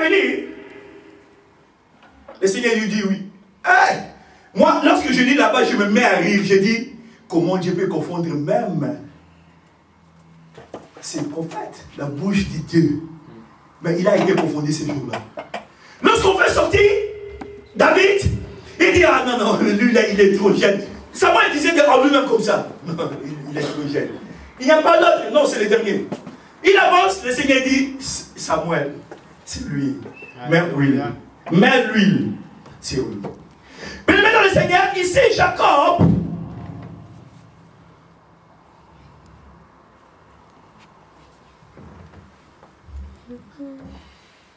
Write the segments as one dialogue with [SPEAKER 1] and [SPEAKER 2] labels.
[SPEAKER 1] venir. Le Seigneur lui dit oui. Hey! Moi, lorsque je lis là-bas, je me mets à rire. Je dis, comment Dieu peut confondre même ces prophètes, la bouche de Dieu. Mais il a été confondu ces jours-là. Lorsqu'on fait sortir David, il dit, ah non, lui là, il est trop jeune. Samuel disait en lui-même comme ça. Non, il est trop jeune. Il n'y a pas d'autre. Non, c'est le dernier. Il avance, le Seigneur dit, Samuel, c'est lui. Mets l'huile. Mets l'huile. C'est lui. Mais maintenant le Seigneur, ici Jacob,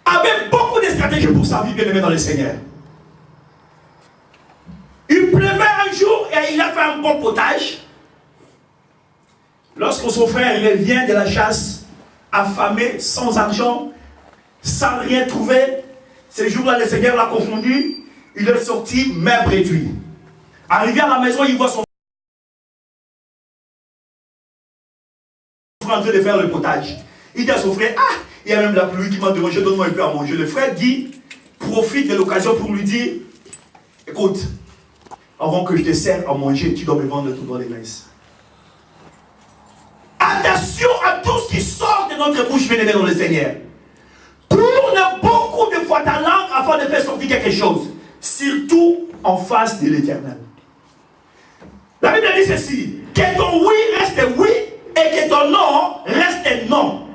[SPEAKER 1] avait beaucoup de stratégies pour sa vie, bien aimé dans le Seigneur. Il pleuvait un jour et il a fait un bon potage. Lorsque son frère revient de la chasse, affamé, sans argent, sans rien trouver, ce jour-là, le Seigneur l'a confondu. Il est sorti, même réduit. Arrivé à la maison, il voit son frère en train de faire le potage. Il dit à son frère, ah, il y a même la pluie qui m'a demandé, donne-moi un peu à manger. Le frère dit, profite de l'occasion pour lui dire, écoute, avant que je te sers à manger, tu dois me vendre tout dans les messes. Attention à tout ce qui sort de notre bouche, bien-aimé dans le Seigneur. Tourne beaucoup de fois ta langue afin de faire sortir quelque chose. Surtout en face de l'Éternel. La Bible dit ceci, que ton oui reste oui et que ton non reste non.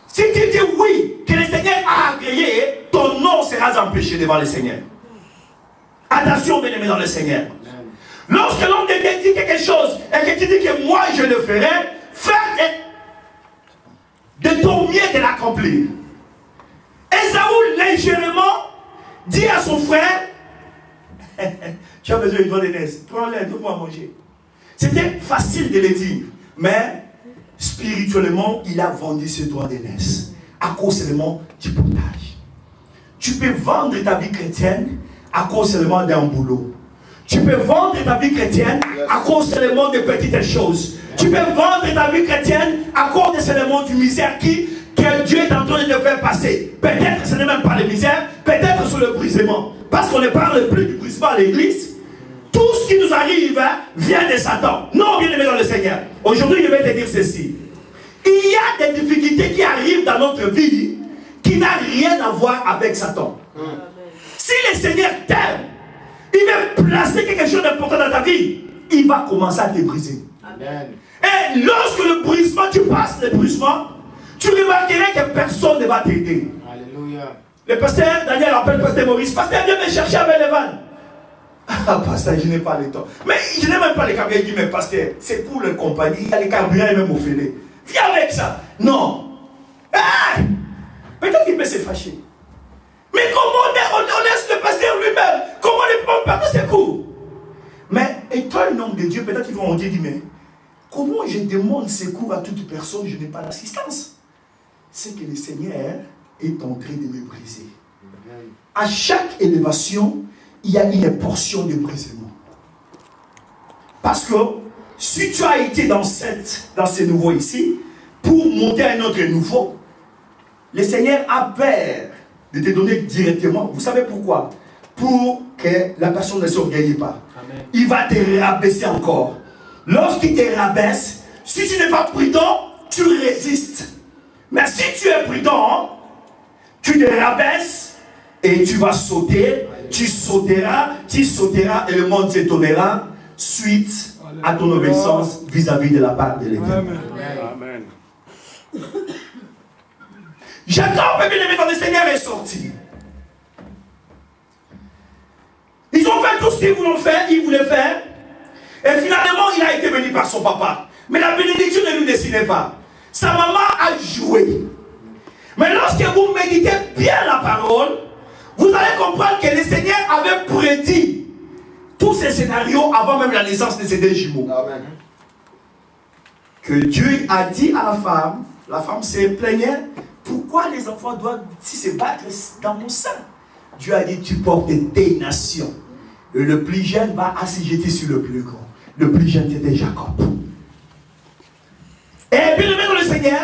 [SPEAKER 1] Si tu dis oui, que le Seigneur a agréé, ton non sera empêché devant le Seigneur. Attention, bien-aimé dans le Seigneur. Lorsque l'homme de Dieu dit quelque chose et que tu dis que moi je le ferai, fais de ton mieux de l'accomplir. Esaü légèrement dit à son frère, tu as besoin d'une doigt d'aînesse, prends-le, donne-moi à manger. C'était facile de le dire, mais spirituellement, il a vendu ce doigt d'aînesse à cause seulement du potage. Tu peux vendre ta vie chrétienne à cause seulement d'un boulot. Tu peux vendre ta vie chrétienne à cause seulement de petites choses. Tu peux vendre ta vie chrétienne à cause seulement du misère que Dieu est en train de te faire passer. Peut-être ce n'est même pas le misère, peut-être sur le brisement. Parce qu'on ne parle plus du brisement à l'église. Tout ce qui nous arrive vient de Satan. Non, bien aimé dans le Seigneur. Aujourd'hui, je vais te dire ceci. Il y a des difficultés qui arrivent dans notre vie qui n'ont rien à voir avec Satan. Si le Seigneur t'aime, il va placer quelque chose d'important dans ta vie, il va commencer à te briser. Amen. Et lorsque le brisement, tu passes le brisement, tu remarqueras que personne ne va t'aider. Alléluia. Le pasteur Daniel appelle le pasteur Maurice. Pasteur, viens me chercher avec les vannes. Ah, pasteur, je n'ai pas le temps. Mais je n'ai même pas les carburants. Il dit, mais pasteur, c'est pour les compagnies. Il y a les carburants et même au filet. Viens avec ça. Non. Hey! Peut-être qu'il peut se fâcher. Mais comment on laisse le pasteur lui-même? Comment les pommes perdre ses coups? Mais étant un homme de Dieu, peut-être qu'ils vont dire, mais comment je demande secours à toute personne, je n'ai pas l'assistance? C'est que le Seigneur est en train de me briser. À chaque élévation, il y a une portion de brisement. Parce que si tu as été dans ce nouveau ici, pour monter à un autre nouveau, le Seigneur a peur de te donner directement. Vous savez pourquoi? Pour que la personne ne s'orgueille pas. Amen. Il va te rabaisser encore. Lorsqu'il te rabaisse, si tu n'es pas prudent, tu résistes. Mais si tu es prudent, tu te rabaisses et tu vas sauter. Tu sauteras et le monde s'étonnera suite à ton obéissance vis-à-vis de la part de l'Éternel. Amen. Jacob, bien aimé dans le Seigneur, est sorti. Ils ont fait tout ce qu'ils voulaient faire. Et finalement, il a été béni par son papa. Mais la bénédiction ne lui destinait pas. Sa maman a joué. Mais lorsque vous méditez bien la parole, vous allez comprendre que le Seigneur avait prédit tous ces scénarios avant même la naissance de ces deux jumeaux. Amen. Que Dieu a dit à la femme se plaignait, pourquoi les enfants doivent se battre dans mon sein? Dieu a dit, tu portes des nations. Et le plus jeune va assujettir sur le plus grand. Le plus jeune, c'était Jacob. Et bien aimé dans le Seigneur,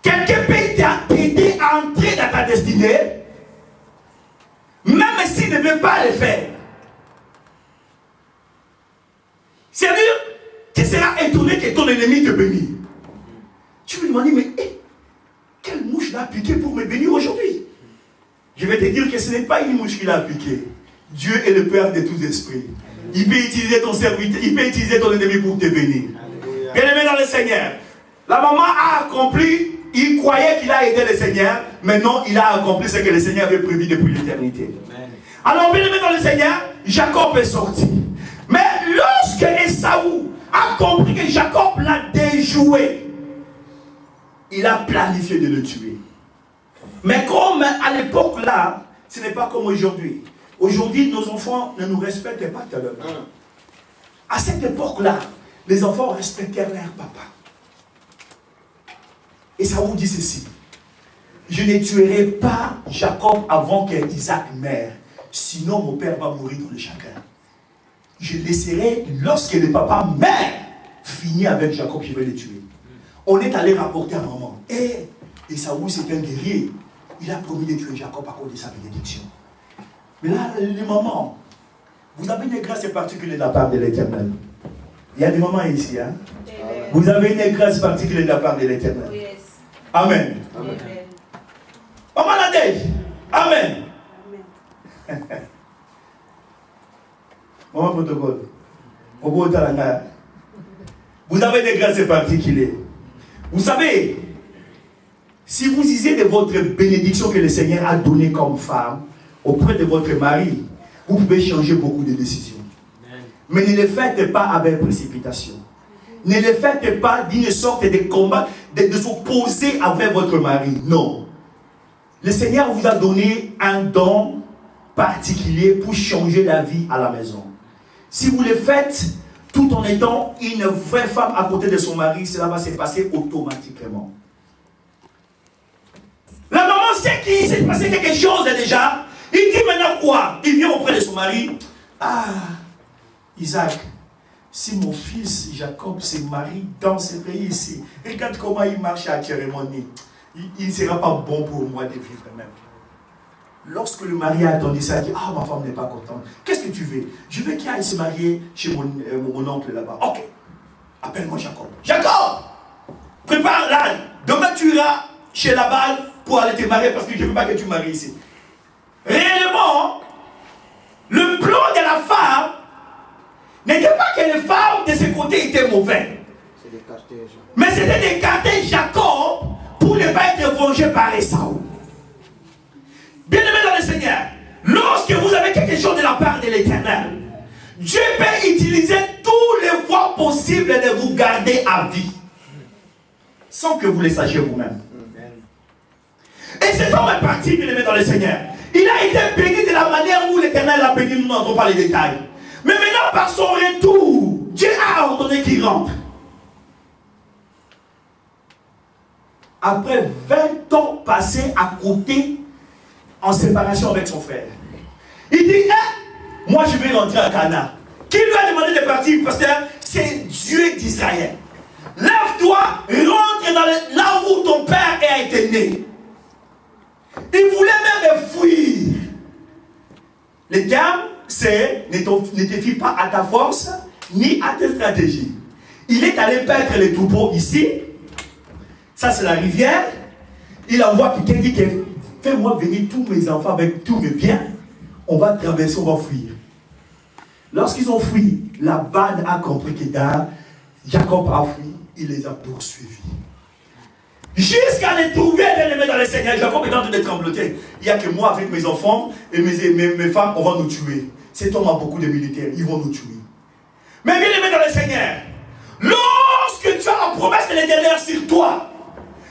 [SPEAKER 1] quelqu'un peut t'aider pas le faire. C'est-à-dire, tu seras étonné que ton ennemi te bénisse. Tu vas lui demander, mais quelle mouche l'a piqué pour me bénir aujourd'hui? Je vais te dire que ce n'est pas une mouche qui l'a piqué. Dieu est le Père de tous esprits. Il peut utiliser ton serviteur, il peut utiliser ton ennemi pour te bénir. Bien-aimé dans le Seigneur, la maman a accompli, il croyait qu'il a aidé le Seigneur, maintenant il a accompli ce que le Seigneur avait prévu depuis l'éternité. Alors, bien-aimé dans le Seigneur, Jacob est sorti. Mais lorsque Esaü a compris que Jacob l'a déjoué, il a planifié de le tuer. Mais comme à l'époque là, ce n'est pas comme aujourd'hui. Aujourd'hui, nos enfants ne nous respectent pas tellement. À cette époque-là, les enfants respectaient leur papa. Et ça vous dit ceci: je ne tuerai pas Jacob avant que Isaac meure, sinon mon père va mourir dans le chagrin. Je laisserai, lorsque le papa meurt, finir avec Jacob, je vais le tuer. On est allé rapporter à maman. Et Esaü, c'est un guerrier. Il a promis de tuer Jacob à cause de sa bénédiction. Mais là, les mamans, vous avez une grâce particulière de la part de l'Éternel. Il y a des mamans ici, hein? Vous avez une grâce particulière de la part de l'Éternel. Yes. Amen. Amen. Maman Nadège. Amen. Amen. Maman protocole. Vous avez des grâces particulières. Vous savez, si vous disiez de votre bénédiction que le Seigneur a donnée comme femme auprès de votre mari, vous pouvez changer beaucoup de décisions. Amen. Mais ne le faites pas avec précipitation. Ne le faites pas d'une sorte de combat, de s'opposer avec votre mari. Non. Le Seigneur vous a donné un don particulier pour changer la vie à la maison. Si vous le faites tout en étant une vraie femme à côté de son mari, cela va se passer automatiquement. La maman sait qu'il s'est passé quelque chose déjà. Il dit maintenant quoi? Il vient auprès de son mari. Ah, Isaac, si mon fils Jacob se marie dans ce pays ici, regarde comment il marche à cérémonie. Il ne sera pas bon pour moi de vivre même. Lorsque le mari a entendu ça, il dit, ah, ma femme n'est pas contente. Qu'est-ce que tu veux? Je veux qu'il aille se marier chez mon oncle là-bas. Ok, appelle-moi Jacob. Jacob, prépare là. Demain tu iras chez Laban pour aller te marier parce que je ne veux pas que tu maries ici. Réellement, le plan de la femme n'était pas que les femmes de ce côté étaient mauvais. Mais c'était d'écarter Jacob pour ne pas être vengé par Esaü. Bien-aimés dans le Seigneur, lorsque vous avez quelque chose de la part de l'Éternel, Dieu peut utiliser tous les voies possibles de vous garder à vie, sans que vous le sachiez vous-même. Et cet homme est parti, bien-aimé dans le Seigneur. Il a été béni de la manière où l'Éternel l'a béni, nous n'entendons pas les détails. Mais maintenant, par son retour, Dieu a ordonné qu'il rentre. Après 20 ans passés à côté, en séparation avec son frère, il dit, moi je vais rentrer à Canaan. Qui lui a demandé de partir, pasteur? C'est Dieu d'Israël. Lève-toi, rentre dans là où ton père a été né. Il voulait même fuir. Le terme, c'est ne te fie pas à ta force, ni à tes stratégies. Il est allé perdre les troupeaux ici. Ça, c'est la rivière. Il envoie quelqu'un qui dit, fais-moi venir tous mes enfants avec tous mes biens. On va traverser, on va fuir. Lorsqu'ils ont fui, la bande a compris que Jacob a fui. Il les a poursuivis. Jusqu'à les trouver, les mettre dans le Seigneur. Jacob est en train de trembloter. Il n'y a que moi avec mes enfants et mes femmes, on va nous tuer. Cet homme a beaucoup de militaires, ils vont nous tuer. Mais bien aimé dans le Seigneur, lorsque tu as la promesse de l'Éternel sur toi,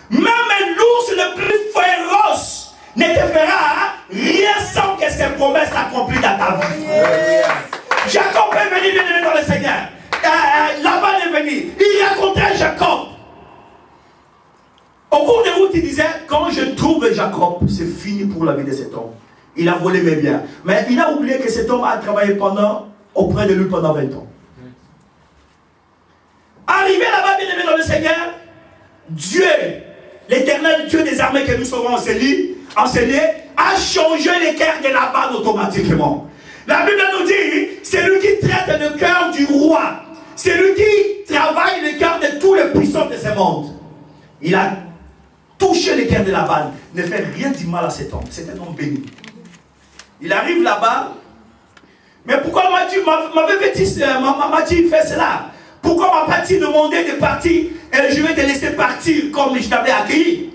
[SPEAKER 1] même l'ours le plus féroce ne te fera rien sans que ses promesses s'accomplissent dans ta vie. Jacob est venu, bien aimé dans le Seigneur. Laban est venu. Il racontait à Jacob. Au cours de route, il disait, quand je trouve Jacob, c'est fini pour la vie de cet homme. Il a volé mes biens. Mais il a oublié que cet homme a travaillé auprès de lui pendant 20 ans. Arrivé là-bas, bien aimé dans le Seigneur, Dieu, l'Éternel Dieu des armées que nous serons enseignés, a changé les cœurs de Laban automatiquement. La Bible nous dit, c'est lui qui traite le cœur du roi. C'est lui qui travaille le cœur de tous les puissants de ce monde. Il a touché le cœur de Laban. Ne fait rien de mal à cet homme. C'est un homme béni. Il arrive là-bas. Mais pourquoi m'as-tu fait cela? Pourquoi m'as-tu demandé de partir et je vais te laisser partir comme je t'avais accueilli?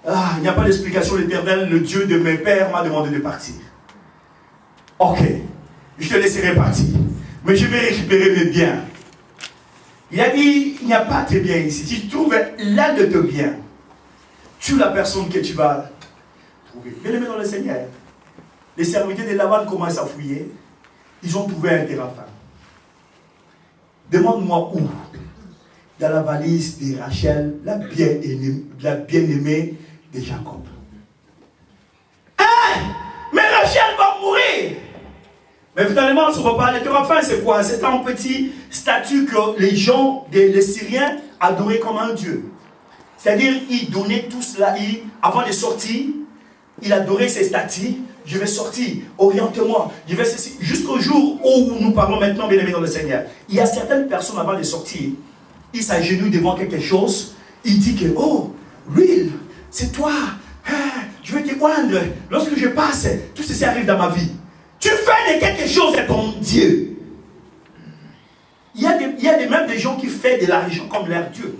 [SPEAKER 1] Ah, il n'y a pas d'explication. L'Éternel, le Dieu de mes pères, m'a demandé de partir. Ok, je te laisserai partir. Mais je vais récupérer mes biens. Il a dit, il n'y a pas de biens ici. Si tu trouves l'un de tes biens, tue la personne que tu vas trouver. Bien-aimé dans le Seigneur, les serviteurs de Laban commencent à fouiller. Ils ont trouvé un téraphin. Demande-moi où. Dans la valise de Rachel, la bien-aimée de Jacob. Hein? Mais Rachel va mourir. Mais finalement, ce repas, le téraphin, c'est quoi? C'est un petit statue que les gens, les Syriens, adoraient comme un dieu. C'est-à-dire, ils donnaient tout cela. Avant de sortir, ils adoraient ces statues. Je vais sortir, oriente-moi. Je vais ceci. Jusqu'au jour où nous parlons maintenant, bien aimés dans le Seigneur. Il y a certaines personnes, avant de sortir, ils s'agenouillent devant quelque chose. Ils disent que, oh, l'huile, c'est toi. Je vais te oindre. Lorsque je passe, tout ceci arrive dans ma vie. Tu fais de quelque chose de ton Dieu. Il y a même des gens qui font de l'argent comme leur Dieu.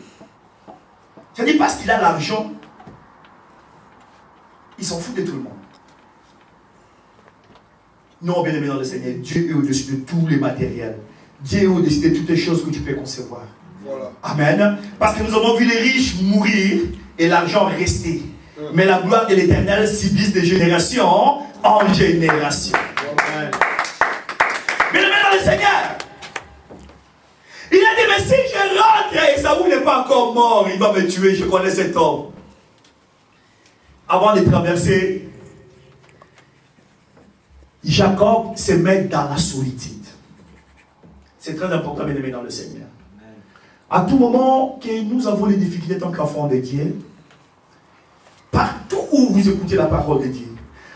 [SPEAKER 1] C'est-à-dire parce qu'il a l'argent, il s'en fout de tout le monde. Non, bien aimé dans le Seigneur, Dieu est au-dessus de tous les matériels. Dieu est au-dessus de toutes les choses que tu peux concevoir. Voilà. Amen. Parce que nous avons vu les riches mourir et l'argent rester. Mais la gloire de l'Éternel subsiste de génération en génération. Bien aimé dans le Seigneur, il a dit, mais si je rentre et Saoul n'est pas encore mort, il va me tuer, je connais cet homme. Avant de traverser, Jacob se met dans la solitude. C'est très important, bien aimé dans le Seigneur. À tout moment que nous avons les difficultés en tant qu'enfants de Dieu, partout où vous écoutez la parole de Dieu,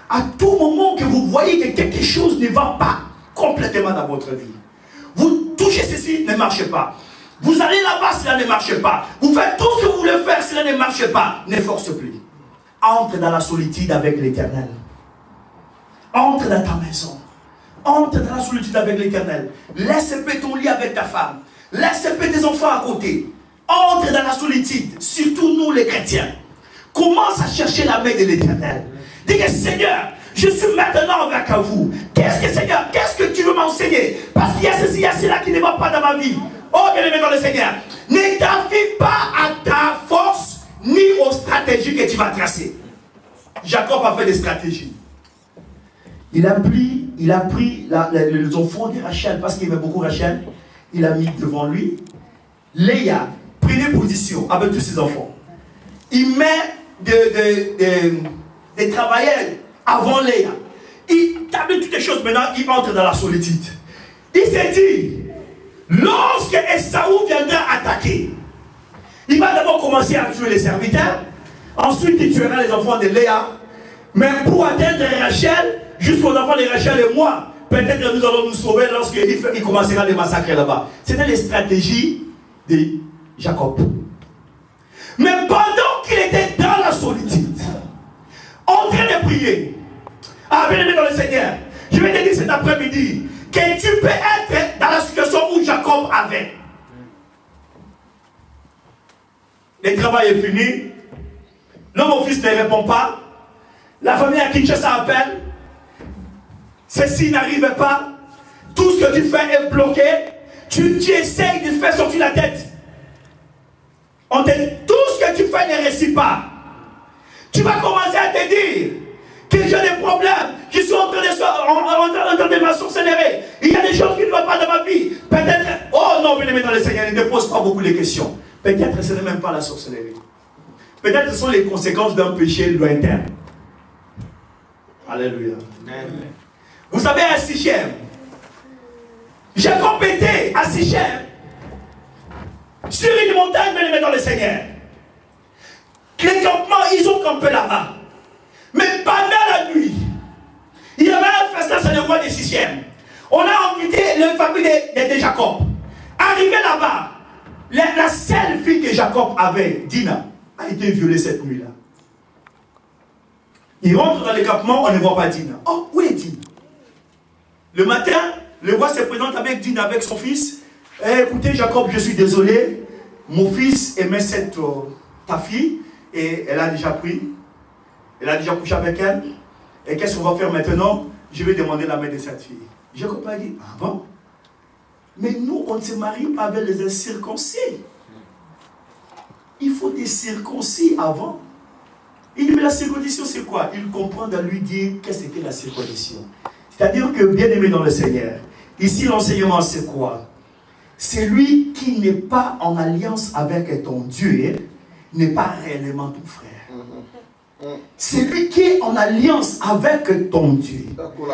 [SPEAKER 1] à tout moment que vous voyez que quelque chose ne va pas complètement dans votre vie, vous touchez ceci, ne marche pas. Vous allez là-bas, cela ne marche pas. Vous faites tout ce que vous voulez faire, cela ne marche pas. Ne force plus. Entre dans la solitude avec l'Éternel. Entre dans ta maison. Entre dans la solitude avec l'Éternel. Laisse ton lit avec ta femme. Laisse tes enfants à côté. Entre dans la solitude. Surtout nous les chrétiens. Commence à chercher la main de l'Éternel. Dis que Seigneur, je suis maintenant avec vous. Seigneur, qu'est-ce que tu veux m'enseigner? Parce qu'il y a ceci, il y a cela qui ne va pas dans ma vie. Oh, bien-aimé dans le Seigneur, ne t'affiche pas à ta force ni aux stratégies que tu vas tracer. Jacob a fait des stratégies. Il a pris les enfants de Rachel, parce qu'il aimait beaucoup Rachel. Il a mis devant lui. Léa prenait position avec tous ses enfants. Il met des travailleurs avant Léa. Il table toutes les choses. Maintenant, il entre dans la solitude. Il s'est dit, lorsque Esaü viendra attaquer, il va d'abord commencer à tuer les serviteurs. Ensuite, il tuera les enfants de Léa. Mais pour atteindre Rachel, jusqu'aux enfants de Rachel et moi, peut-être que nous allons nous sauver lorsqu'il commencera les massacres là-bas. C'était les stratégies de Jacob. Mais pendant qu'il était dans la solitude, en train de prier, bien aimé dans le Seigneur, je vais te dire cet après-midi que tu peux être dans la situation où Jacob avait. Le travail est fini. L'homme au fils ne répond pas. La famille à Kinshasa appelle. Ceci n'arrive pas. Tout ce que tu fais est bloqué. Tu essayes de faire sortir la tête. Tout ce que tu fais ne réussit pas. Tu vas commencer à te dire que j'ai des problèmes, je suis en train de m'accélérer. Il y a des choses qui ne vont pas dans ma vie. Peut-être, oh non, bien-aimé dans le Seigneur, ne pose pas beaucoup de questions. Peut-être ce n'est même pas la sorcellerie. Peut-être ce sont les conséquences d'un péché lointain. Alléluia. Amen. Vous savez, à Sichem, Jacob était à Sichem, sur une montagne, bien-aimé dans le Seigneur. Les campements, ils ont campé là-bas. Mais pendant la nuit, il y avait un famille de Jacob. Arrivé là-bas, la seule fille que Jacob avait, Dina, a été violée cette nuit-là. Il rentre dans l'écampement, on ne voit pas Dina. Oh, où est Dina? Le matin, le roi se présente avec Dina, avec son fils. Eh, écoutez, Jacob, je suis désolé. Mon fils aimait ta fille et elle a déjà pris. Elle a déjà couché avec elle. Et qu'est-ce qu'on va faire maintenant? Je vais demander la main de cette fille. Jacob a dit, ah bon? Mais nous, on ne se marie pas avec les incirconcis. Il faut des circoncis avant. Il dit, mais la circoncision, c'est quoi? Il comprend de lui dire qu'est-ce que la circoncision. C'est-à-dire que, bien aimé dans le Seigneur, ici l'enseignement, c'est quoi? C'est lui qui n'est pas en alliance avec ton Dieu, n'est pas réellement ton frère. C'est lui qui est en alliance avec ton Dieu.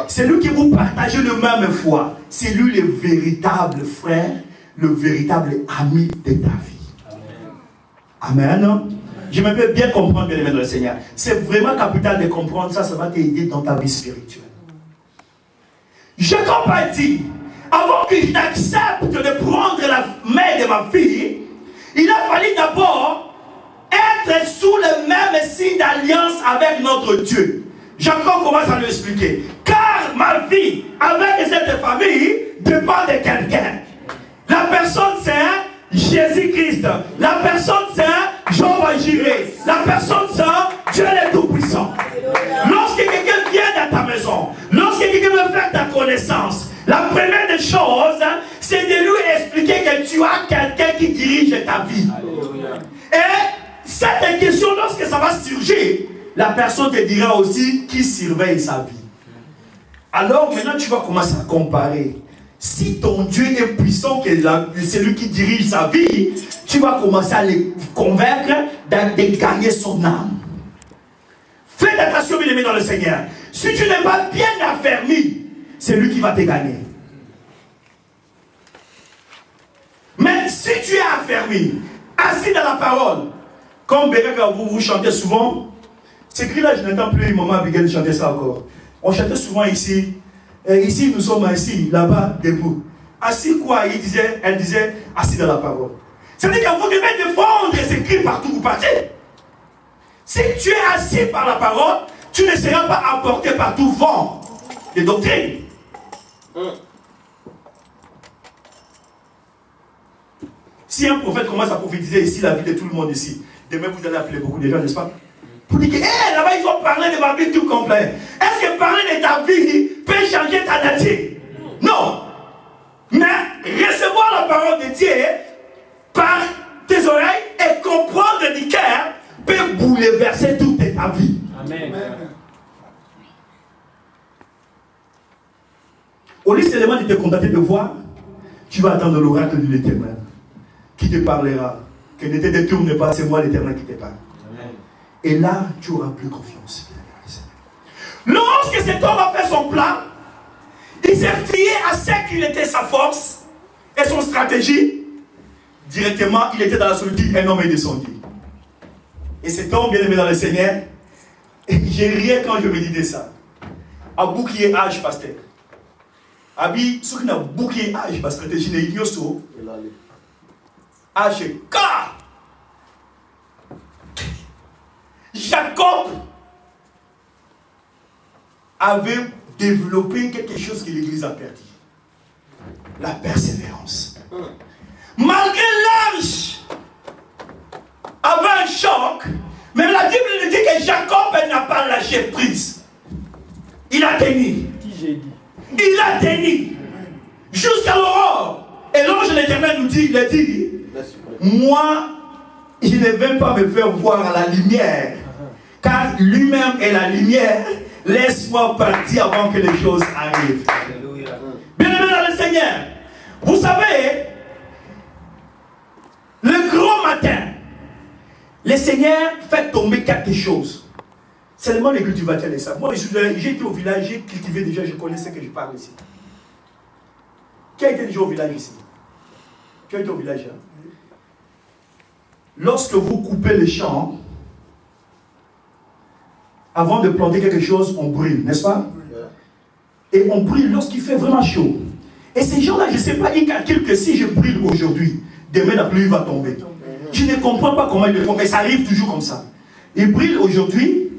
[SPEAKER 1] C'est lui qui vous partagez le même foi. C'est lui le véritable frère, le véritable ami de ta vie. Amen. Amen. Je me peux bien comprendre, bien aimé dans le Seigneur. C'est vraiment capital de comprendre ça, ça va t'aider dans ta vie spirituelle. Jacob a dit, avant que je t'accepte de prendre la main de ma fille, il a fallu d'abord être sous le même signe d'alliance avec notre Dieu. Jacob commence à lui expliquer. Car ma vie avec cette famille dépend de quelqu'un. La personne c'est Jésus-Christ. La personne c'est Jéhovah Jireh. La personne c'est Dieu le Tout-Puissant. Lorsque quelqu'un vient dans ta maison, lorsque quelqu'un veut faire ta connaissance, la première des choses, c'est de lui expliquer que tu as quelqu'un qui dirige ta vie. Et cette question, lorsque ça va surgir, la personne te dira aussi qui surveille sa vie. Alors maintenant, tu vas commencer à comparer. Si ton Dieu est puissant, que c'est lui qui dirige sa vie, tu vas commencer à le convaincre de gagner son âme. Fais attention, bien aimé dans le Seigneur. Si tu n'es pas bien affermi, c'est lui qui va te gagner. Mais si tu es affermi, assis dans la parole, comme Béréka, vous chantez souvent, c'est écrit là, je n'entends plus maman Abigail chanter ça encore. On chantait souvent ici, et ici nous sommes assis, là-bas, debout. Assis quoi? Elle disait, assis dans la parole. C'est-à-dire que vous devez défendre ces cris partout où vous partez. Si tu es assis par la parole, tu ne seras pas emporté par tout vent de doctrine. Si un prophète commence à prophétiser ici la vie de tout le monde ici, demain vous allez appeler beaucoup de gens, n'est-ce pas? Pour dire que là-bas ils vont parler de ma vie tout complet. Est-ce que parler de ta vie peut changer ta nature? Non. Mais recevoir la parole de Dieu par tes oreilles et comprendre du cœur peut bouleverser toute ta vie. Amen. Au lieu seulement de te contenter de voir, tu vas attendre l'oracle de l'Éternel qui te parlera. Que ne te détourne pas, c'est moi l'Éternel qui te parle. Amen. Et là, tu auras plus confiance. Lorsque cet homme a fait son plan, il s'est fié à ce qu'il était sa force et son stratégie. Directement, il était dans la solitude, un homme est descendu. Et cet homme, bien aimé dans le Seigneur, j'ai riais quand je méditais ça. A bouclier âge, pasteur. Abi, ce qui n'a bouclier âge, parce que tu n'es ignoso. Âge, car Jacob avait développé quelque chose que l'Église a perdu. La persévérance. Malgré l'âge, avait un choc, mais la Bible nous dit que Jacob n'a pas lâché prise. Il a tenu. Il a tenu. Jusqu'à l'aurore. Et l'ange de l'Éternel nous dit, il a dit, moi, je ne vais pas me faire voir la lumière, car lui-même est la lumière. Laisse-moi partir avant que les choses arrivent. Bien-aimé dans le Seigneur, vous savez, le grand matin, le Seigneur fait tomber quelque chose. Seulement les cultivateurs le savent. Moi, j'ai été au village, j'ai cultivé déjà, je connais ce que je parle ici. Qui a été déjà au village ici? Qui a été au village? Hein? Lorsque vous coupez les champs, avant de planter quelque chose, on brûle, n'est-ce pas? Et on brûle lorsqu'il fait vraiment chaud. Et ces gens-là, je ne sais pas, ils calculent que si je brille aujourd'hui, demain la pluie va tomber. Je ne comprends pas comment ils le font, mais ça arrive toujours comme ça. Ils brillent aujourd'hui,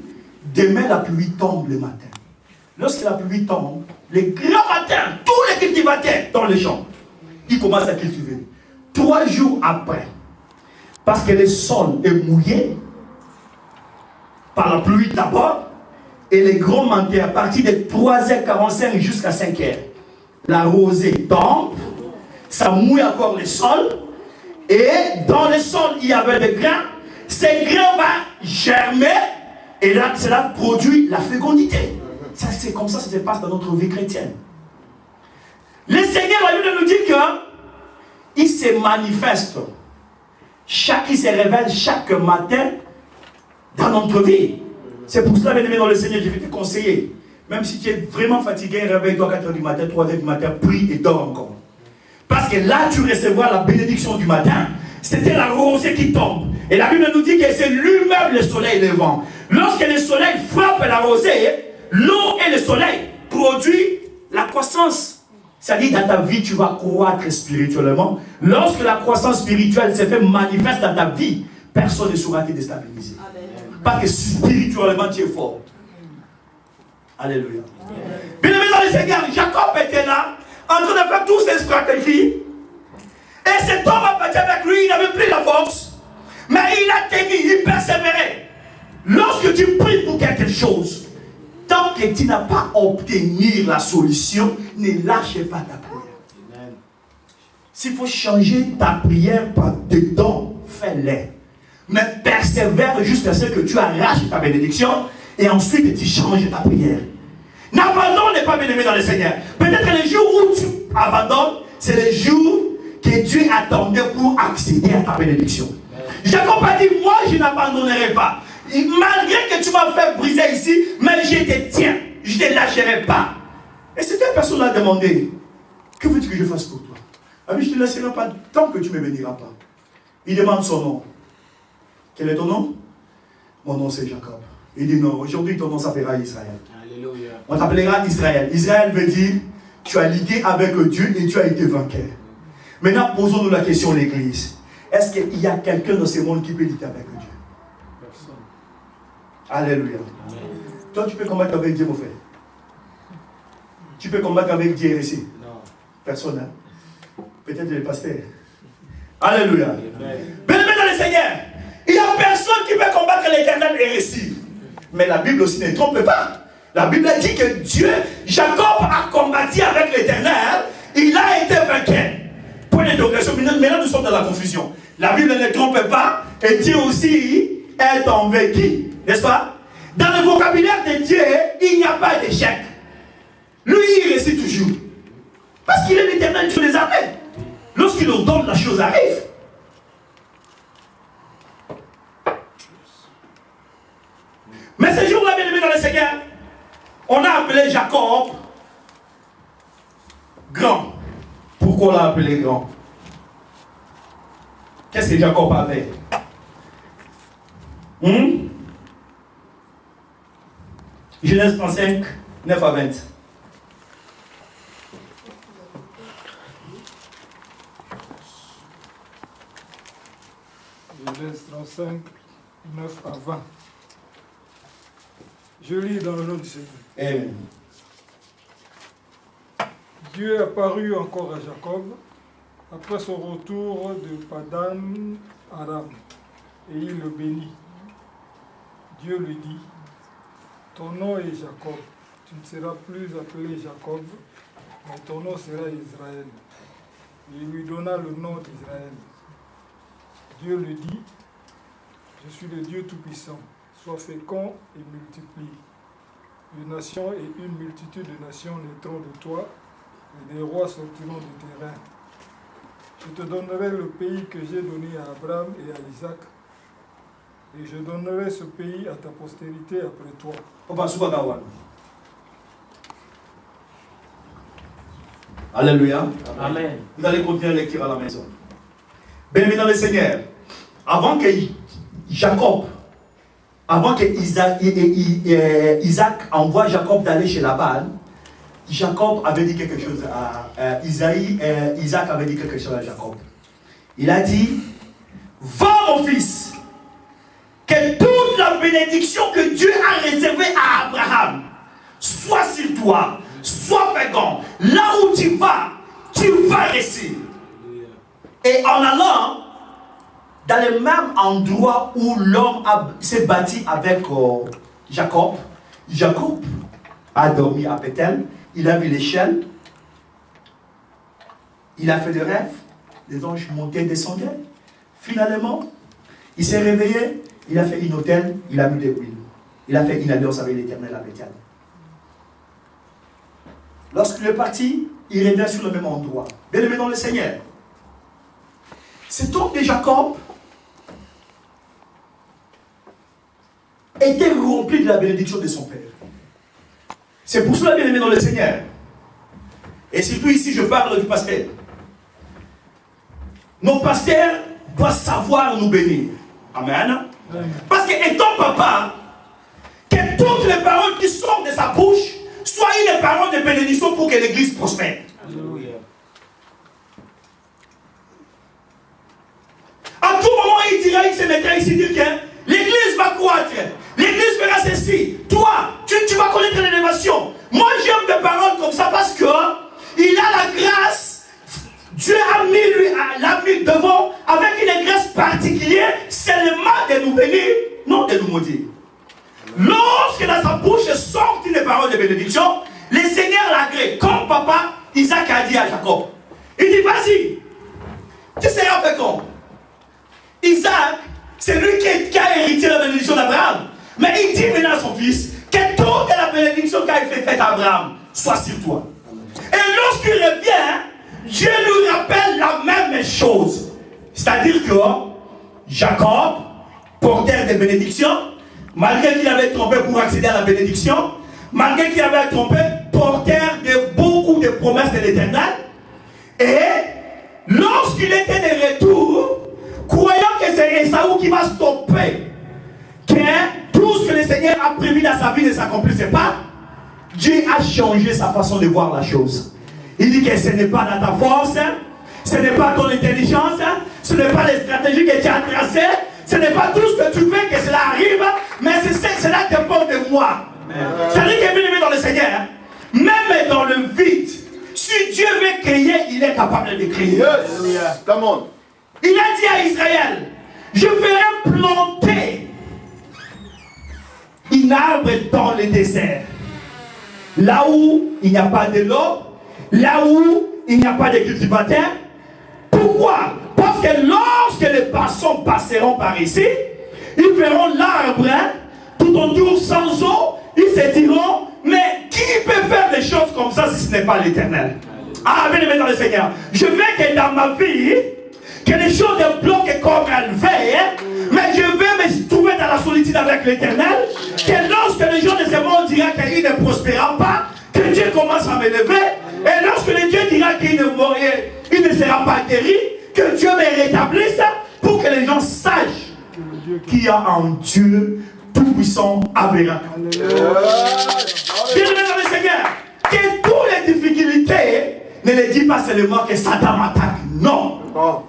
[SPEAKER 1] demain la pluie tombe le matin. Lorsque la pluie tombe, les grands matins, tous les cultivateurs dans les champs, ils commencent à cultiver. 3 jours après, parce que le sol est mouillé par la pluie d'abord, et les grands matins, à partir de 3h45 jusqu'à 5h, la rosée tombe, ça mouille encore le sol, et dans le sol, il y avait des grains. Ces grains vont germer, et là, cela produit la fécondité. Ça, c'est comme ça que ça se passe dans notre vie chrétienne. Le Seigneur, la Bible nous dit qu'il se manifeste. Il se révèle chaque matin dans notre vie. C'est pour cela, bien-aimé dans le Seigneur, je vais te conseiller. Même si tu es vraiment fatigué, réveille-toi à 4h du matin, 3h du matin, prie et dors encore. Parce que là, tu recevras la bénédiction du matin. C'était la rosée qui tombe. Et la Bible nous dit que c'est lui-même le soleil levant. Lorsque le soleil frappe la rosée, l'eau et le soleil produisent la croissance. C'est-à-dire, dans ta vie, tu vas croître spirituellement. Lorsque la croissance spirituelle se fait manifeste dans ta vie, personne ne saura te déstabiliser. Parce que spirituellement, tu es fort. Alléluia. Bien-aimé dans le Seigneur, Jacob était là, en train de faire toutes ses stratégies. Et cet homme a battu avec lui, il n'avait plus la force. Mais il a tenu, il persévérait. Lorsque tu pries pour quelque chose, tant que tu n'as pas obtenu la solution, ne lâche pas ta prière. S'il faut changer ta prière par dedans, fais-le. Mais persévère jusqu'à ce que tu arraches ta bénédiction et ensuite tu changes ta prière. N'abandonne pas, bien-aimé dans le Seigneur. Peut-être les jours où tu abandonnes, c'est les jours que Dieu attendait pour accéder à ta bénédiction. Jacob a dit, moi je n'abandonnerai pas. Et malgré que tu m'as fait briser ici, mais je te tiens, je ne te lâcherai pas. Et cette personne a demandé, que veux-tu que je fasse pour toi? Ah oui, je ne te laisserai pas tant que tu ne me béniras pas. Il demande son nom. Quel est ton nom? Mon nom c'est Jacob. Il dit non, aujourd'hui ton nom s'appellera Israël. Alléluia. On t'appellera Israël. Israël veut dire, tu as ligué avec Dieu et tu as été vainqueur. Maintenant, posons-nous la question, l'église. Est-ce qu'il y a quelqu'un dans ce monde qui peut lutter avec Dieu? Personne. Alléluia. Amen. Toi, tu peux combattre avec Dieu, mon frère? Tu peux combattre avec Dieu ici? Non. Personne, hein? Peut-être les pasteurs. Alléluia. Bien-aimé dans le Seigneur, il n'y a personne qui peut combattre l'éternel hérésie. Mais la Bible aussi ne trompe pas. La Bible dit que Dieu, Jacob a combattu avec l'éternel, il a été vainqueur. Point d'interrogation. Maintenant, nous sommes dans la confusion. La Bible ne trompe pas, et Dieu aussi est vaincu. N'est-ce pas? Dans le vocabulaire de Dieu, il n'y a pas d'échec. Lui, il réussit toujours. Parce qu'il est l'éternel Dieu des armées. Lorsqu'il ordonne, la chose arrive. Mais ce jour-là, bien aimé dans le Seigneur, on a appelé Jacob grand. Pourquoi on l'a appelé grand? Qu'est-ce que Jacob avait? Genèse 35, 9 à 20.
[SPEAKER 2] Genèse 35, 9 à 20. Je lis dans le nom du Seigneur.
[SPEAKER 1] Amen.
[SPEAKER 2] Dieu apparut encore à Jacob après son retour de Padan Aram, et il le bénit. Dieu lui dit, ton nom est Jacob, tu ne seras plus appelé Jacob, mais ton nom sera Israël. Il lui donna le nom d'Israël. Dieu lui dit, je suis le Dieu Tout-Puissant, sois fécond et multiplie. Une nation et une multitude de nations naîtront de toi, et des rois sortiront de tes reins. Je te donnerai le pays que j'ai donné à Abraham et à Isaac, et je donnerai ce pays à ta postérité après toi.
[SPEAKER 1] Alléluia.
[SPEAKER 3] Amen.
[SPEAKER 1] Vous allez continuer la lecture à la maison. Bien-aimé dans le Seigneur, avant que Jacob, avant que Isaac envoie Jacob d'aller chez Laban, Jacob avait dit quelque chose à Isaac avait dit quelque chose à Jacob. Il a dit, va mon fils, que toute la bénédiction que Dieu a réservée à Abraham soit sur toi, soit fécond. Là où tu vas rester. Et en allant dans le même endroit où l'homme s'est bâti avec Jacob, Jacob a dormi à Bethel, il a vu l'échelle, il a fait des rêves, les anges montaient, descendaient. Finalement, il s'est réveillé, il a fait une autel, il a mis des huiles. Il a fait une alliance avec l'Éternel à Bethel. Lorsqu'il est parti, il revient sur le même endroit. Bien-aimé dans le Seigneur. Cet homme de Jacob était rempli de la bénédiction de son père. C'est pour cela, bien-aimé dans le Seigneur. Et surtout ici, je parle du pasteur. Nos pasteurs doivent savoir nous bénir. Amen. Parce que étant papa, que toutes les paroles qui sortent de sa bouche soient une parole de bénédiction pour que l'église prospère. Alléluia. À tout moment, il se mettra ici dire que l'église va croître, l'église fera ceci. Toi, tu vas connaître l'élévation. Moi, j'aime des paroles comme ça parce que il a la grâce. Dieu l'a mis devant avec une grâce particulière, seulement de nous bénir, non de nous maudire. Lorsque dans sa bouche sort une parole de bénédiction, le Seigneur l'agrée. Comme papa, Isaac a dit à Jacob. Il dit, vas-y, tu seras fécond. Isaac, c'est lui qui a hérité la bénédiction d'Abraham. Mais il dit maintenant à son fils, que toute la bénédiction qu'a été faite à Abraham soit sur toi. Et lorsqu'il revient, Dieu lui rappelle la même chose. C'est-à-dire que Jacob, porteur de bénédiction, malgré qu'il avait trompé pour accéder à la bénédiction, malgré qu'il avait trompé, porteur de beaucoup de promesses de l'Éternel, et lorsqu'il était de retour, croyant que c'est Esaü qui va stopper, que tout ce que le Seigneur a prévu dans sa vie ne s'accomplissait pas, Dieu a changé sa façon de voir la chose. Il dit que ce n'est pas dans ta force, ce n'est pas ton intelligence, ce n'est pas les stratégies que tu as tracées, ce n'est pas tout ce que tu veux que cela arrive, mais cela dépend de moi. C'est-à-dire que bien aimé dans le Seigneur, même dans le vide, si Dieu veut créer, il est capable de créer.
[SPEAKER 3] Yes. Come on.
[SPEAKER 1] Il a dit à Israël, je ferai planter un arbre dans le désert, là où il n'y a pas de l'eau, là où il n'y a pas de cultivateurs. Pourquoi? Parce que lorsque les passants passeront par ici, ils verront l'arbre tout autour sans eau, ils se diront, mais qui peut faire des choses comme ça si ce n'est pas l'Éternel? Ah, bien-aimé dans le Seigneur, je veux que dans ma vie, que les choses bloquent comme elles veillent, mais je vais me trouver dans la solitude avec l'Éternel, que lorsque les gens de ce monde diront qu'il ne prospérera pas, que Dieu commence à m'élever, et lorsque le Dieu dira qu'il ne sera pas guéri, que Dieu me rétablisse, pour que les gens sachent qu'il y a un Dieu tout-puissant avérant. Bien-aimé dans le Seigneur, que toutes les difficultés, ne les dis pas seulement que Satan m'attaque. Non.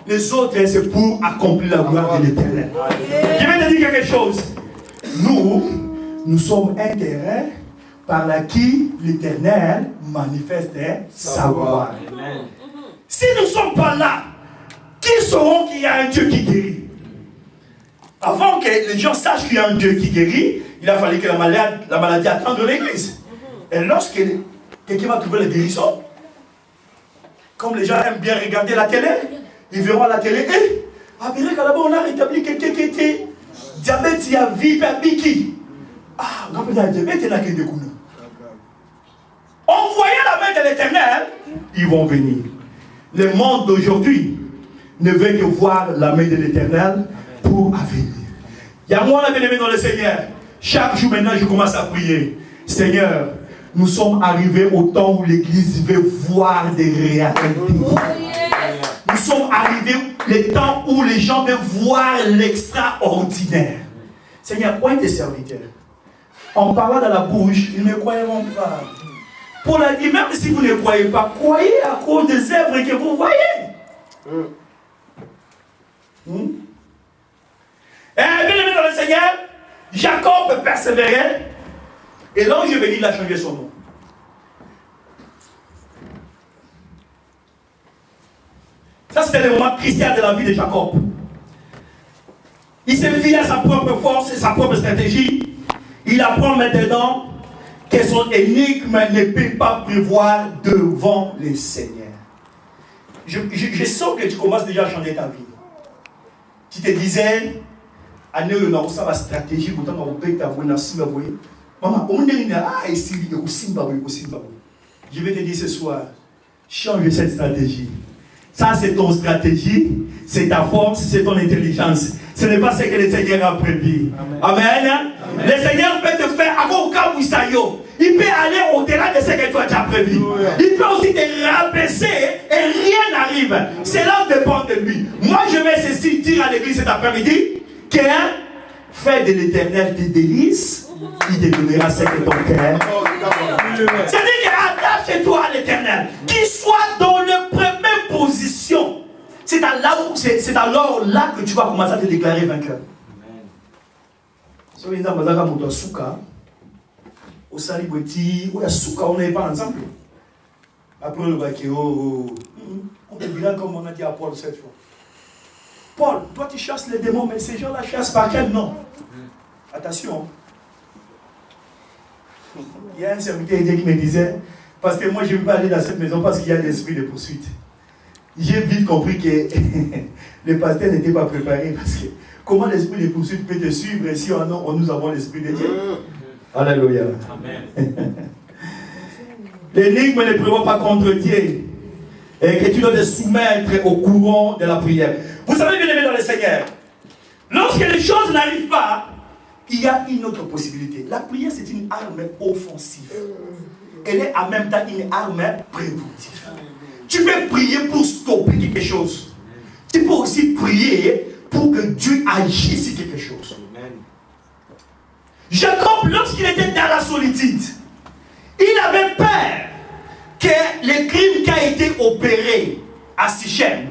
[SPEAKER 1] Les autres, c'est pour accomplir la gloire de l'Éternel. Je vais te dire quelque chose. Nous sommes intérêts par qui l'Éternel manifeste sa gloire. Si nous ne sommes pas là, qui sauront qu'il y a un Dieu qui guérit? Avant que les gens sachent qu'il y a un Dieu qui guérit, il a fallu que la maladie attende de l'église. Et lorsque quelqu'un va trouver la guérison, comme les gens aiment bien regarder la télé, ils verront à la télé, à Bérek, là-bas, on a rétabli quelqu'un qui était diabète, il y a vie, Biki. Ah, on a diabète, il y a quelqu'un de nous. En voyant la main de l'Éternel, ils vont venir. Le monde d'aujourd'hui ne veut que voir la main de l'Éternel pour venir. Il y a moi, la bien-aimée dans le Seigneur. Chaque jour maintenant, je commence à prier. Seigneur, nous sommes arrivés au temps où l'Église veut voir des réalités. Nous sommes arrivés au temps où les gens veulent voir l'extraordinaire. Seigneur, point tes serviteurs. En parlant dans la bouche, ils ne croiront pas. Paul a dit, même si vous ne croyez pas, croyez à cause des œuvres que vous voyez. Et bien aimé dans le Seigneur, Jacob persévérait. Et l'ange venu, il a changé son nom. Ça, c'était le moment crucial de la vie de Jacob. Il s'est fié à sa propre force et sa propre stratégie. Il apprend maintenant que son énigme ne peut pas prévoir devant le Seigneur. Je sens que tu commences déjà à changer ta vie. Tu te disais, ça va stratégie, maman, je vais te dire ce soir, change cette stratégie. Ça, c'est ton stratégie, c'est ta force, c'est ton intelligence. Ce n'est pas ce que le Seigneur a prévu. Amen. Amen. Le Seigneur peut te faire, il peut aller au-delà de ce que toi tu as prévu. Il peut aussi te rabaisser et rien n'arrive. Cela dépend de lui. Moi, je vais ceci dire à l'église cet après-midi que fais de l'Éternel tes délices, il te donnera ce que ton cœur. C'est-à-dire qu'attache-toi à l'Éternel, qu'il soit dans la première position. C'est alors là que tu vas commencer à te déclarer vainqueur. Si on est dans le souka, au saliboti, ou à souka, on n'est pas ensemble. Après le bac, on te dira comme on a dit à Paul cette fois. Paul, toi tu chasses les démons, mais ces gens-là chassent par quel nom? Attention. Il y a un serviteur qui me disait, parce que moi je ne veux pas aller dans cette maison parce qu'il y a des esprits de poursuite. J'ai vite compris que le pasteur n'était pas préparé parce que comment l'esprit de poursuite peut te suivre si nous avons l'esprit de Dieu? Alléluia. Amen. L'énigme ne prévoit pas contre Dieu et que tu dois te soumettre au courant de la prière. Vous savez bien aimé dans le Seigneur, lorsque les choses n'arrivent pas, il y a une autre possibilité. La prière, c'est une arme offensive. Elle est en même temps une arme préventive. Tu peux prier pour stopper quelque chose. Tu peux aussi prier pour que Dieu agisse sur quelque chose. Jacob, lorsqu'il était dans la solitude, il avait peur que le crime qui a été opéré à Sichem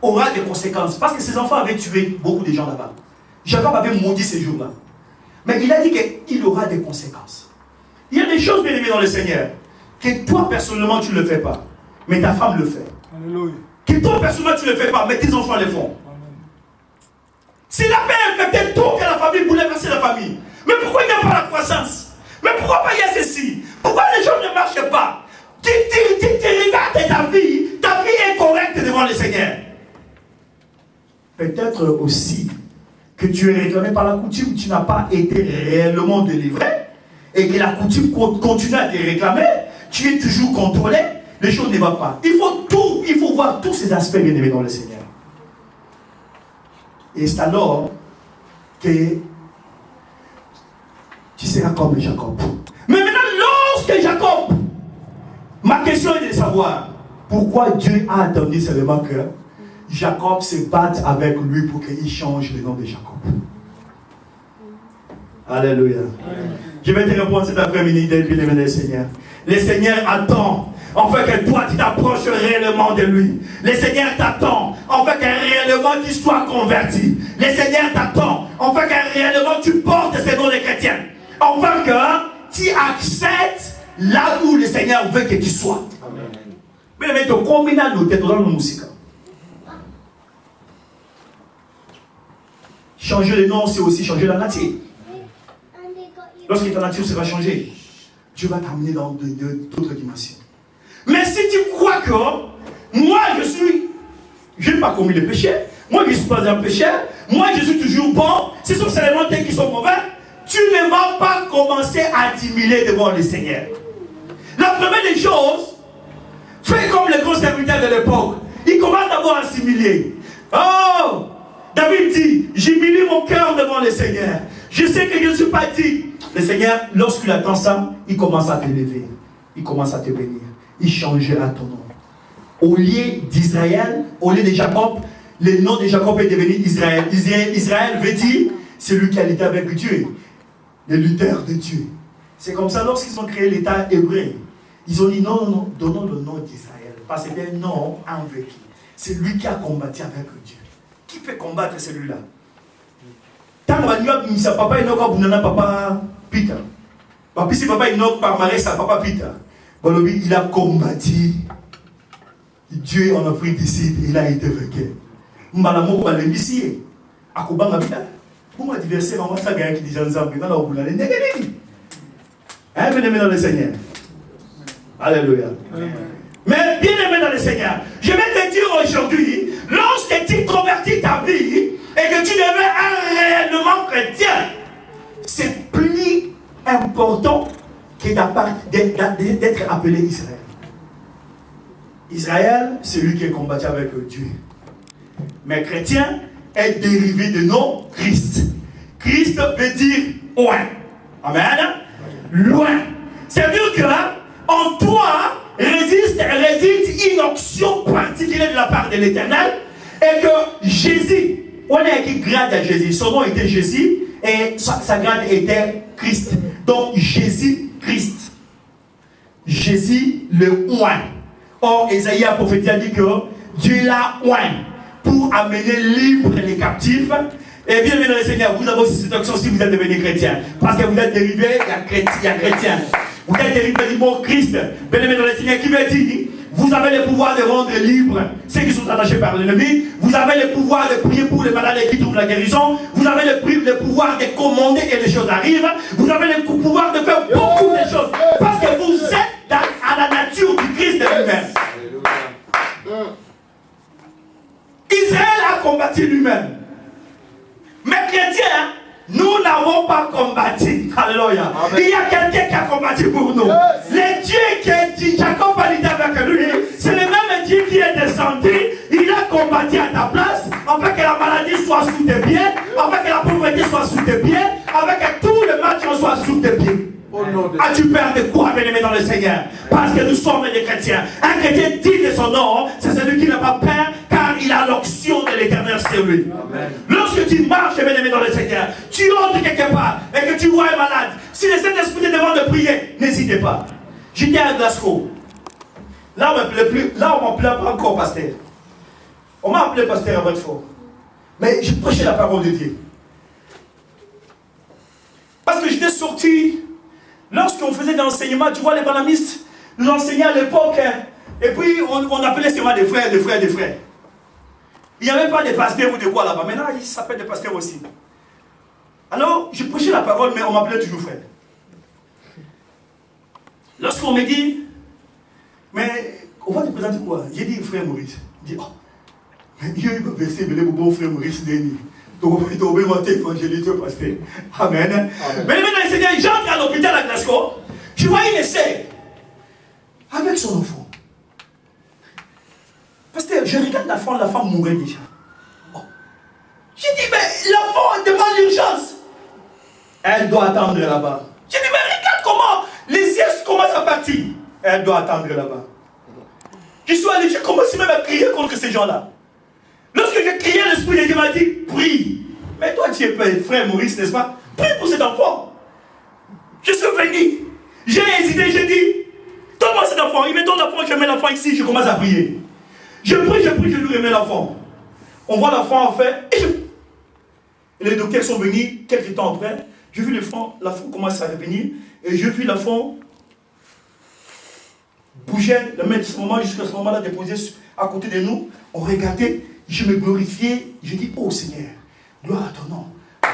[SPEAKER 1] aura des conséquences. Parce que ses enfants avaient tué beaucoup de gens là-bas. Jacob avait maudit ces jours-là. Mais il a dit qu'il aura des conséquences. Il y a des choses bien aimées dans le Seigneur que toi personnellement tu ne le fais pas, mais ta femme le fait.
[SPEAKER 2] Alléluia.
[SPEAKER 1] Que toi personnellement tu ne le fais pas, mais tes enfants le font. S'il a bien infecté tout que la famille voulait verser la famille, mais pourquoi il n'y a pas la croissance? Mais pourquoi pas il y a ceci? Pourquoi les choses ne marchent pas? Tu regardes ta vie est correcte devant le Seigneur. Peut-être aussi que tu es réclamé par la coutume, tu n'as pas été réellement délivré, et que la coutume continue à te réclamer, tu es toujours contrôlé, les choses ne vont pas. Il faut voir tous ces aspects bien aimés dans le Seigneur. Et c'est alors que tu seras comme Jacob. Mais maintenant, lorsque Jacob, ma question est de savoir pourquoi Dieu a attendu seulement que Jacob se batte avec lui pour qu'il change le nom de Jacob. Alléluia. Je vais te répondre cet après-midi, bien-aimé du Seigneur. Le Seigneur attend, afin que toi tu t'approches réellement de lui. Le Seigneur t'attend, afin que réellement tu sois converti. Le Seigneur t'attend, afin que réellement tu portes ce nom de chrétien. Afin que tu acceptes là où le Seigneur veut que tu sois. Amen. Mais tu combines nous têtes dans la musique. Changer le nom, c'est aussi changer la nature. Lorsque ta nature sera changée, Dieu va t'amener dans d'autres dimensions. Mais si tu crois que moi je n'ai pas commis le péché, moi je ne suis pas un pécheur, moi je suis toujours bon, ce sont seulement eux qui sont mauvais, tu ne vas pas commencer à t'humilier devant le Seigneur. La première des choses, fais comme les grands serviteurs de l'époque, ils commencent d'abord à s'humilier. Oh! David dit, j'humilie mon cœur devant le Seigneur. Je sais que je ne suis pas dit. Le Seigneur, lorsqu'il attend ça, il commence à te lever. Il commence à te bénir. Il changera ton nom. Au lieu d'Israël, au lieu de Jacob, le nom de Jacob est devenu Israël. Israël veut dire celui qui a lutté avec Dieu. Le lutteur de Dieu. C'est comme ça lorsqu'ils ont créé l'État hébreu. Ils ont dit non, non, non, donnons le nom d'Israël. Parce que c'est un nom envers qui? C'est lui qui a combattu avec Dieu. Qui peut combattre celui-là? Tant que ça papa Enoch papa Peter. Papi si papa Enoch par Marais sa papa Peter. Il a combattu Dieu en Afrique du Sud, il a été vainqueur. Malamo va l'embisser. Akobanga bien. Pour adversaire, on va ça gagner qui dit Jean-Zambé dans la boule. Hein, bien-aimé dans le Seigneur. Alléluia. Mais bien-aimé dans le Seigneur, je vais te dire aujourd'hui, lorsque tu convertis ta vie et que tu deviens réellement chrétien, c'est plus important que d'être appelé Israël. Israël, c'est lui qui est combattu avec Dieu. Mais chrétien est dérivé de nom Christ. Christ veut dire loin. Amen. Loin. C'est-à-dire que en toi réside une onction particulière de la part de l'Éternel et que Jésus, on est qui grade à Jésus. Son nom était Jésus et sa grade était Christ. Donc Jésus Christ. Jésus le oint. Or, Esaïe a prophétisé, a dit que Dieu l'a oint pour amener libre les captifs. Et bien, dans le Seigneur, vous avez aussi cette action si vous êtes devenu chrétien. Parce que vous êtes dérivé, il y a chrétien. Vous êtes dérivé du mot Christ. Bien, dans le Seigneur, qui veut dire, vous avez le pouvoir de rendre libre ceux qui sont attachés par l'ennemi. Vous avez le pouvoir de prier pour les malades qui trouvent la guérison. Vous avez le pouvoir de commander et les choses arrivent. Vous avez le pouvoir de faire beaucoup de choses. Parce que vous êtes à la nature du Christ de lui-même. Israël a combattu lui-même. Mais chrétiens, nous n'avons pas combattu. Alléluia. Il y a quelqu'un qui a combattu pour nous. Le Dieu qui a dit, Jacob a dit avec lui, c'est le même Dieu qui est descendu. Il a combattu à ta place, afin que la maladie soit sous tes pieds, afin que la pauvreté soit sous tes pieds, afin que tout le mal soit sous tes pieds. As-tu peur de quoi, bien-aimé dans le Seigneur? Parce que nous sommes des chrétiens. Un chrétien digne de son nom, c'est celui qui n'a pas peur, car il a l'onction de l'Éternel sur lui. Amen. Lorsque tu marches, bien-aimé dans le Seigneur, tu entres quelque part et que tu vois un malade, si le Saint-Esprit te demande de prier, n'hésitez pas. J'étais à Glasgow. Là, on ne m'appelait pas encore pasteur. On m'a appelé pasteur à votre fois. Mais je prêchais la parole de Dieu. Parce que j'étais sorti. Lorsqu'on faisait de l'enseignement, tu vois, les banamistes nous enseignaient à l'époque, et puis on appelait seulement des frères. Il n'y avait pas de pasteurs ou de quoi là-bas. Maintenant, ils s'appellent des pasteurs aussi. Alors, je prêchais la parole, mais on m'appelait toujours frère. Lorsqu'on me dit, mais on va te présenter quoi? J'ai dit frère Maurice. Il dit, oh, mais il y a eu un verset, mais le bon frère Maurice Denis. Donc, il faut monter évangéliste pasteur. Amen. Mais maintenant, le Seigneur, j'entre à l'hôpital à Glasgow. Je vois une essai avec son enfant. Pasteur, je regarde la femme mourait déjà. Oh. J'ai dit, mais l'enfant demande l'urgence. Elle doit attendre là-bas. J'ai dit, mais regarde comment les yeux commencent à partir. Elle doit attendre là-bas. Je suis allé, j'ai commencé même à crier contre ces gens-là. Lorsque j'ai crié, l'Esprit de Dieu m'a dit, prie. Mais toi, tu es frère Maurice, n'est-ce pas? Prie pour cet enfant. Je suis venu. J'ai hésité, j'ai dit, donne-moi cet enfant. Il me donne l'enfant, je mets l'enfant ici, je commence à prier. Je prie, je lui remets l'enfant. On voit l'enfant en fait. Et les docteurs sont venus quelques temps après. J'ai vu l'enfant commence à revenir. Et j'ai vu l'enfant bouger, le mettre jusqu'à ce moment-là, déposer à côté de nous. On regardait. Je me glorifiais, je dis, oh Seigneur, gloire à ton nom.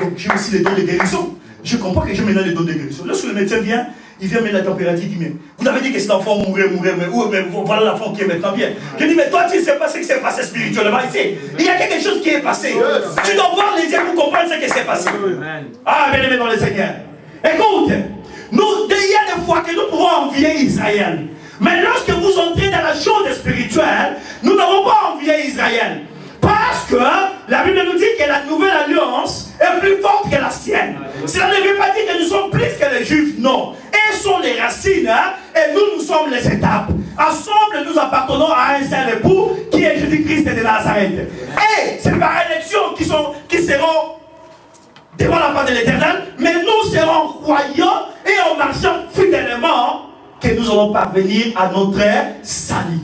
[SPEAKER 1] Donc j'ai aussi les dons de guérison. Je comprends que j'ai maintenant les dons de guérison. Lorsque le médecin vient, il vient mettre la température, il dit, mais vous avez dit que cet enfant mourrait, mais voilà l'enfant qui est maintenant bien. Je dis, mais toi tu ne sais pas ce qui s'est passé spirituellement ici. Il y a quelque chose qui est passé. Tu dois voir les yeux pour comprendre ce qui s'est passé. Ah, bien aimé dans le Seigneur. Écoute, il y a des fois que nous pouvons envier Israël. Mais lorsque vous entrez dans la chose spirituelle, nous n'avons pas envié Israël. Parce que la Bible nous dit que la nouvelle alliance est plus forte que la sienne. Cela ne veut pas dire que nous sommes plus que les Juifs, non. Elles sont les racines et nous sommes les étapes. Ensemble, nous appartenons à un seul époux qui est Jésus-Christ de Nazareth. Et c'est par élection qui seront devant la part de l'Éternel, mais nous serons croyants et en marchant fidèlement que nous nous allons parvenir à notre salut.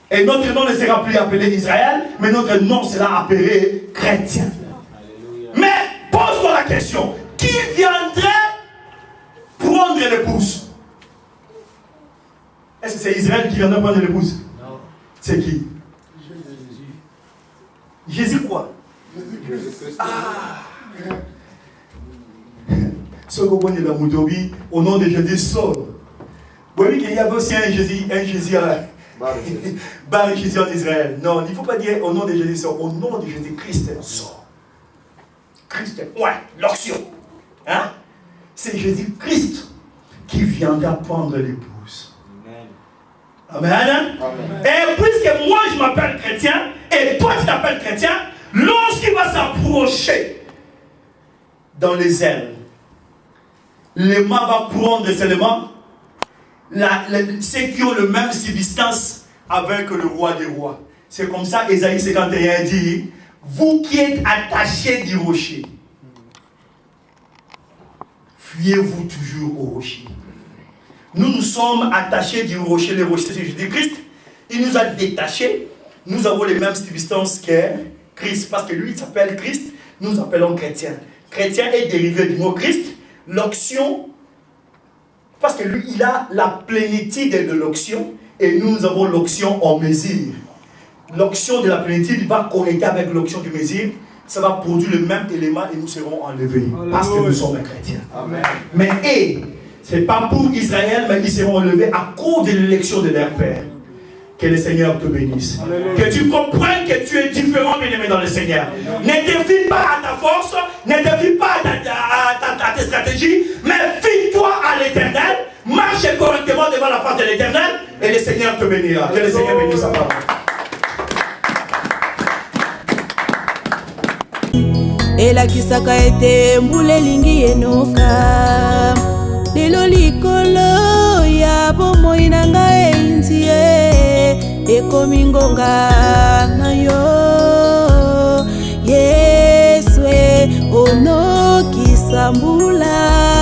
[SPEAKER 1] Et notre nom ne sera plus appelé Israël, mais notre nom sera appelé chrétien. Mais pose-toi la question, qui viendrait prendre l'épouse? Est-ce que c'est Israël qui viendrait prendre l'épouse? Non. C'est qui? Jésus quoi? Ce qu'on connaît la Moudobi, au nom de Jésus sort. Vous voyez qu'il y avait aussi un Jésus Bar Jésus en Israël. Non, il ne faut pas dire au nom de Jésus sort, au nom de Jésus-Christ sort. Christ, ouais, l'onction. Hein? C'est Jésus-Christ qui viendra prendre l'épouse. Amen. Amen. Et puisque moi je m'appelle chrétien, et toi tu t'appelles chrétien, lorsqu'il va s'approcher dans les ailes, l'aimant va prendre seulement ceux qui ont le même substance avec le roi des rois. C'est comme ça, Ésaïe 51 dit, vous qui êtes attachés du rocher, fuyez-vous toujours au rocher. Nous sommes attachés du rocher. Le rocher, c'est Jésus-Christ. Il nous a détachés. Nous avons les mêmes substances que Christ. Parce que lui, il s'appelle Christ. Nous appelons chrétien. Chrétien est dérivé du mot Christ. L'onction, parce que lui, il a la plénitude de l'onction. Et nous avons l'onction en mesure. L'onction de la plénitude va connecter avec l'onction du mesure. Ça va produire le même élément et nous serons enlevés. Parce que nous sommes chrétiens. Amen. Mais ce n'est pas pour Israël, mais ils seront enlevés à cause de l'élection de leur Père. Que le Seigneur te bénisse. Alléluia. Que tu comprennes que tu es différent, bien-aimé dans le Seigneur. Ne te fie pas à ta force, ne te fie pas à tes stratégies, mais fie-toi à l'Éternel, marche correctement devant la face de l'Éternel, et le Seigneur te bénira. Que le Seigneur bénisse sa parole.
[SPEAKER 3] Elakisaka ete mbula elingi enoka lelo likolo ya bomoi na ngai einzi ekomi ngonga na yo Yesu onokisa mbula